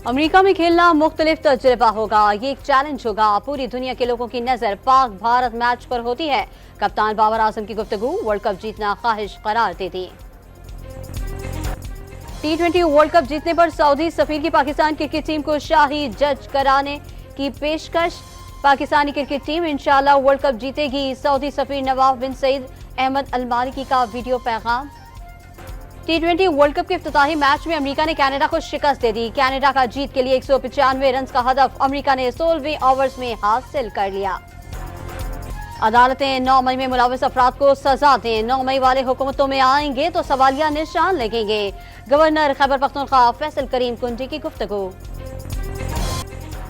America में खेलना मुख्तलिफ तजुर्बा होगा। ये एक चैलेंज होगा। पूरी दुनिया के लोगों की नजर पाक भारत मैच पर होती है। कप्तान बाबर आजम की गुफ्तगू, वर्ल्ड कप जीतना ख्वाहिश करार दे दी। T20 वर्ल्ड कप जीतने पर सऊदी सफीर की पाकिस्तान क्रिकेट टीम को शाही जज कराने की पेशकश। पाकिस्तानी क्रिकेट टीम इंशाअल्लाह वर्ल्ड कप जीतेगी। सऊदी सफीर नवाफ बिन सईद अहमद अल मालिकी का वीडियो पैगाम। T20 वर्ल्ड कप के इफ्तिताही मैच में अमेरिका ने कनाडा को शिकस्त दे दी। कनाडा का जीत के लिए 195 रन का हदफ अमेरिका ने 16वें ओवर्स में हासिल कर लिया। अदालतें 9 मई में मुलविस अफराद को सजा दें। 9 मई वाले हुकूमतों में आएंगे तो सवालिया निशान लगेंगे। गवर्नर खैबर पख्तूनख्वा फैसल करीम कुंडी की गुफ्तगू।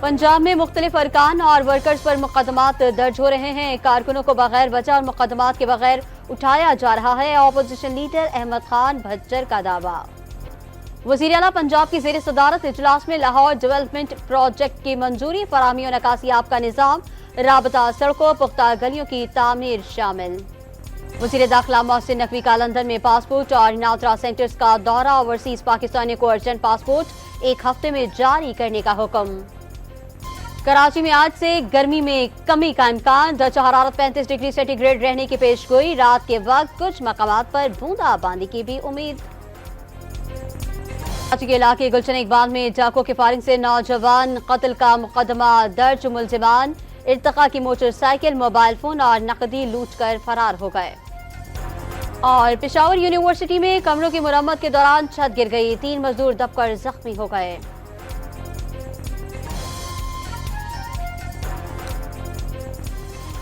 पंजाब में मुख्तलिफ अरकान और वर्कर्स पर मुकदमात दर्ज हो रहे हैं। कारकुनों को बगैर वजह और मुकदमात के बगैर उठाया जा रहा है। अपोजिशन लीडर अहमद खान भज्जर का दावा। वज़ीर आला पंजाब की ज़ेर सदारत इजलास में लाहौर डेवलपमेंट प्रोजेक्ट की मंजूरी, फराहमी और नकासियाब का निज़ाम, राबता सड़कों, पुख्ता गलियों की तामीर शामिल। वज़ीर दाखिला मोहसिन नकवी का लंदन में पासपोर्ट और नादरा सेंटर्स का दौरा। ओवरसीज पाकिस्तानियों को अर्जेंट पासपोर्ट 1 हफ्ते में जारी करने का हुक्म। कराची में आज से गर्मी में कमी का इम्कान। दर्जा हरारत 35 डिग्री सेंटीग्रेड रहने की पेशगोई। रात के वक्त कुछ मकामात पर बूंदाबांदी की भी उम्मीद। कराची के इलाके गुलशन इकबाल में डाकू की फायरिंग से नौजवान कत्ल का मुकदमा दर्ज। मुलजिमान इर्तका की मोटरसाइकिल, मोबाइल फोन और नकदी लूट कर फरार हो गए। और पेशावर यूनिवर्सिटी में कमरों की मुरम्मत के दौरान छत गिर गई। 3 मजदूर दबकर जख्मी हो गए।